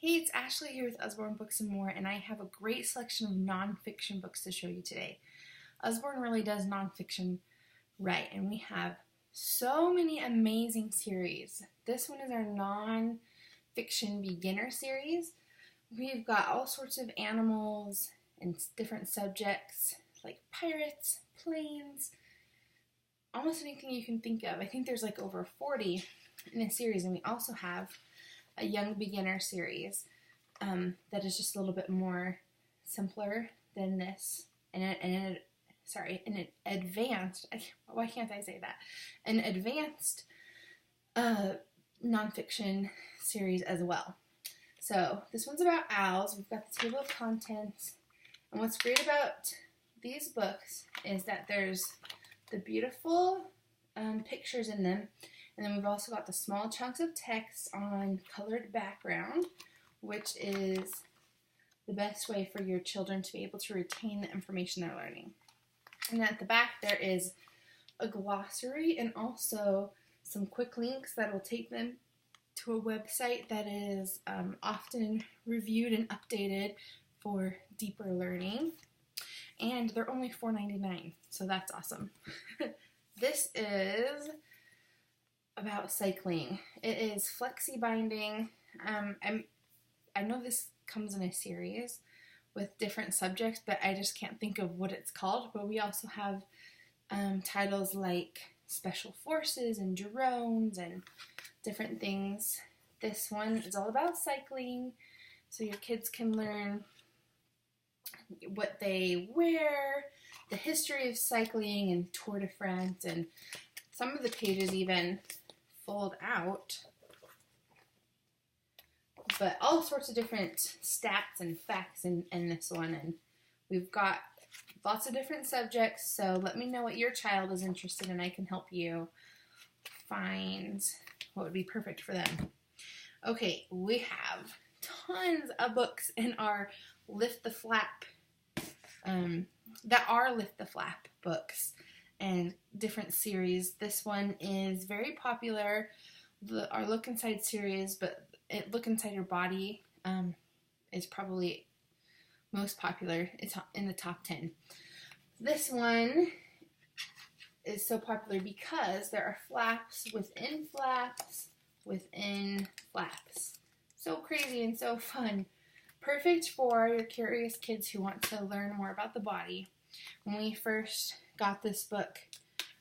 Hey, it's Ashley here with Usborne Books and More, and I have a great selection of nonfiction books to show you today. Usborne really does nonfiction right, and we have so many amazing series. This one is our nonfiction beginner series. We've got all sorts of animals and different subjects like pirates, planes, almost anything you can think of. I think there's like over 40 in this series, and we also have a young beginner series that is just a little bit more simpler than this, and an advanced. Why can't I say that? An advanced nonfiction series as well. So this one's about owls. We've got the table of contents, and what's great about these books is that there's the beautiful pictures in them. And then we've also got the small chunks of text on colored background, which is the best way for your children to be able to retain the information they're learning. And at the back there is a glossary and also some quick links that will take them to a website that is often reviewed and updated for deeper learning. And they're only $4.99, so that's awesome. This is about cycling. It is flexi binding. I know this comes in a series with different subjects, but I just can't think of what it's called. But we also have titles like Special Forces and Drones and different things. This one is all about cycling, so your kids can learn what they wear, the history of cycling and Tour de France, and some of the pages even fold out, but all sorts of different stats and facts in this one, and we've got lots of different subjects, so let me know what your child is interested in. I can help you find what would be perfect for them. Okay, we have tons of books in our Lift the Flap, that are Lift the Flap books, and different series. This one is very popular, our Look Inside series, but Look Inside Your Body is probably most popular. It's in the top 10. This one is so popular because there are flaps within flaps within flaps. So crazy and so fun. Perfect for your curious kids who want to learn more about the body. When we first got this book,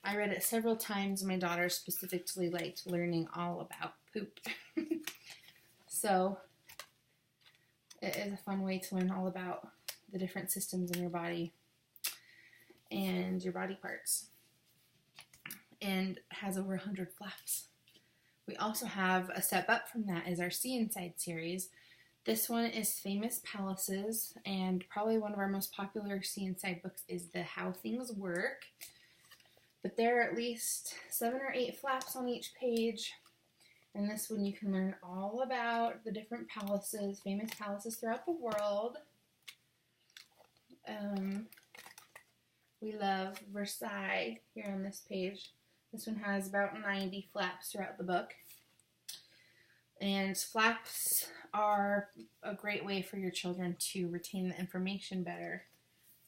I read it several times. My daughter specifically liked learning all about poop. So it is a fun way to learn all about the different systems in your body and your body parts. And has over 100 flaps. We also have a step up from that is our See Inside series. This one is Famous Palaces, and probably one of our most popular See Inside books is the How Things Work. But there are at least 7 or 8 flaps on each page. And this one you can learn all about the different palaces, famous palaces throughout the world. We love Versailles here on this page. This one has about 90 flaps throughout the book. And flaps are a great way for your children to retain the information better.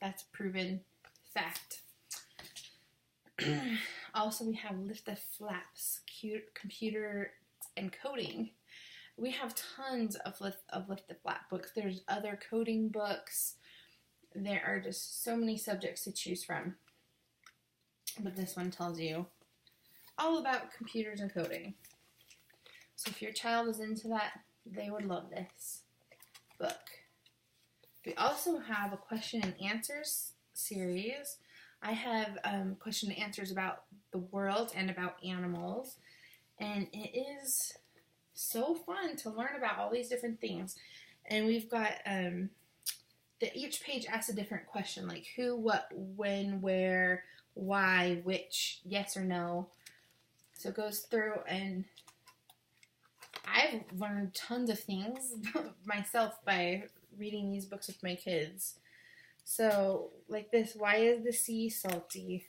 That's a proven fact. Also, we have Lift the Flaps, computer and coding. We have tons of Lift the Flap books. There's other coding books. There are just so many subjects to choose from. But this one tells you all about computers and coding. So if your child is into that, they would love this book. We also have a question and answers series. I have question and answers about the world and about animals. And it is so fun to learn about all these different things. And we've got each page asks a different question, like who, what, when, where, why, which, yes or no. So it goes through, and I've learned tons of things myself by reading these books with my kids. So, like this, why is the sea salty?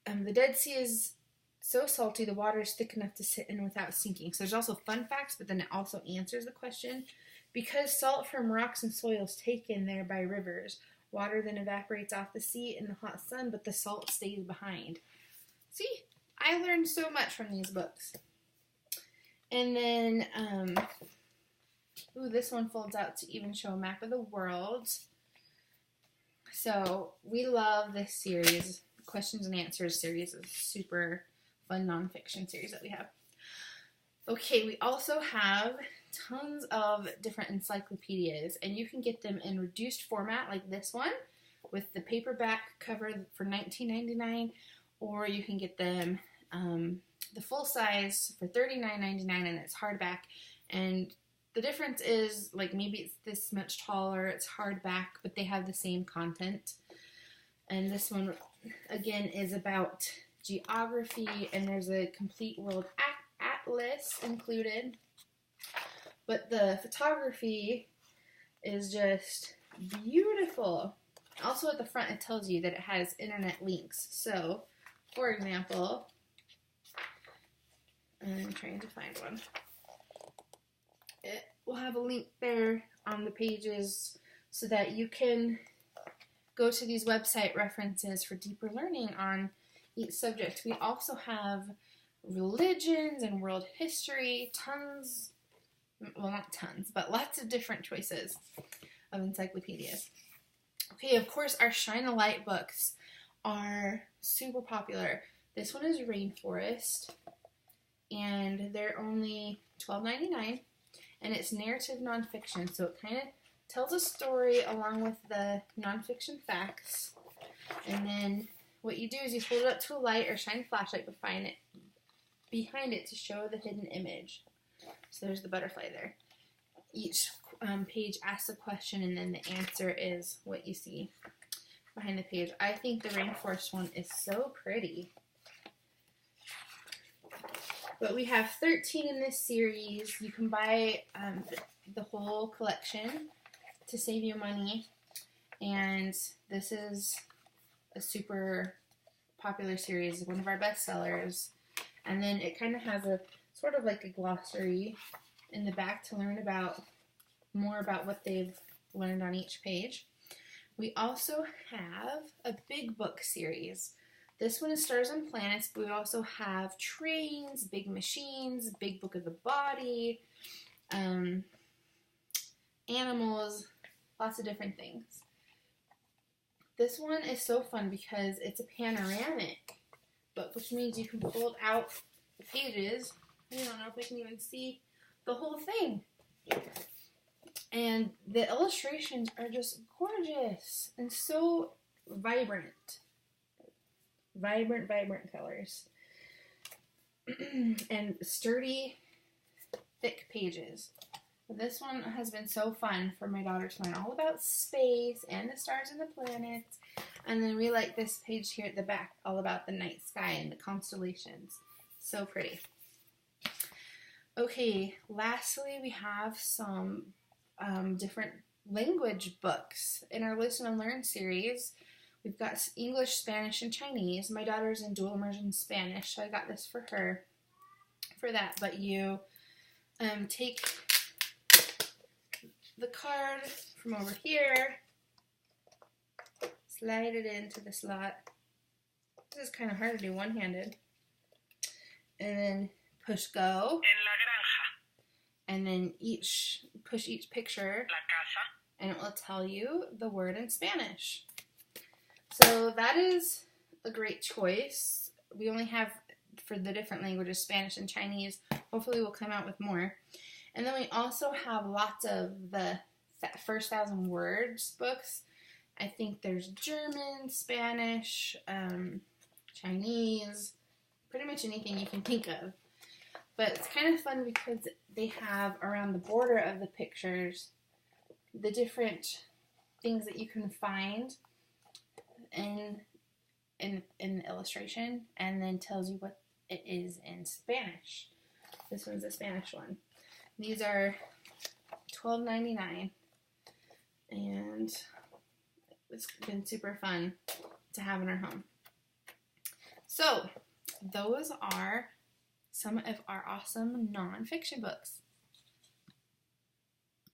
The Dead Sea is so salty the water is thick enough to sit in without sinking. So there's also fun facts, but then it also answers the question. Because salt from rocks and soil is taken there by rivers, water then evaporates off the sea in the hot sun, but the salt stays behind. See, I learned so much from these books. And then, this one folds out to even show a map of the world. So we love this series. Questions and Answers series is a super fun nonfiction series that we have. Okay, we also have tons of different encyclopedias, and you can get them in reduced format like this one with the paperback cover for $19.99, or you can get them the full size for $39.99, and it's hardback. And the difference is, like, maybe it's this much taller, it's hardback, but they have the same content. And this one, again, is about geography, and there's a complete world atlas included. But the photography is just beautiful. Also at the front, it tells you that it has internet links. So, for example, I'm trying to find one. It will have a link there on the pages so that you can go to these website references for deeper learning on each subject. We also have religions and world history, tons, well, not tons, but lots of different choices of encyclopedias. Okay, of course, our Shine a Light books are super popular. This one is Rainforest, and they're only $12.99, and it's narrative nonfiction, so it kind of tells a story along with the nonfiction facts. And then what you do is you hold it up to a light or shine a flashlight behind it to show the hidden image. So there's the butterfly there. Each page asks a question, and then the answer is what you see behind the page. I think the Rainforest one is so pretty. But we have 13 in this series. You can buy the whole collection to save you money. And this is a super popular series, one of our bestsellers. And then it kind of has a sort of like a glossary in the back to learn more about what they've learned on each page. We also have a big book series. This one is Stars and Planets, but we also have trains, big machines, big book of the body, animals, lots of different things. This one is so fun because it's a panoramic book, which means you can fold out the pages. I don't know if I can even see the whole thing. And the illustrations are just gorgeous and so vibrant. Vibrant colors. And sturdy, thick pages. This one has been so fun for my daughter to learn all about space and the stars and the planets. And then we like this page here at the back, all about the night sky and the constellations. So pretty. Okay, lastly, we have some different language books in our Listen and Learn series. We've got English, Spanish, and Chinese. My daughter's in dual immersion Spanish, so I got this for her for that. But you take the card from over here, slide it into the slot. This is kind of hard to do one-handed. And then push go. En la granja. And then push each picture. La casa. And it will tell you the word in Spanish. So that is a great choice. We only have, for the different languages, Spanish and Chinese. Hopefully we'll come out with more. And then we also have lots of the first 1,000 words books. I think there's German, Spanish, Chinese, pretty much anything you can think of. But it's kind of fun because they have around the border of the pictures the different things that you can find in the illustration, and then tells you what it is in Spanish. This one's a Spanish one. These are $12.99, and it's been super fun to have in our home. So, those are some of our awesome nonfiction books.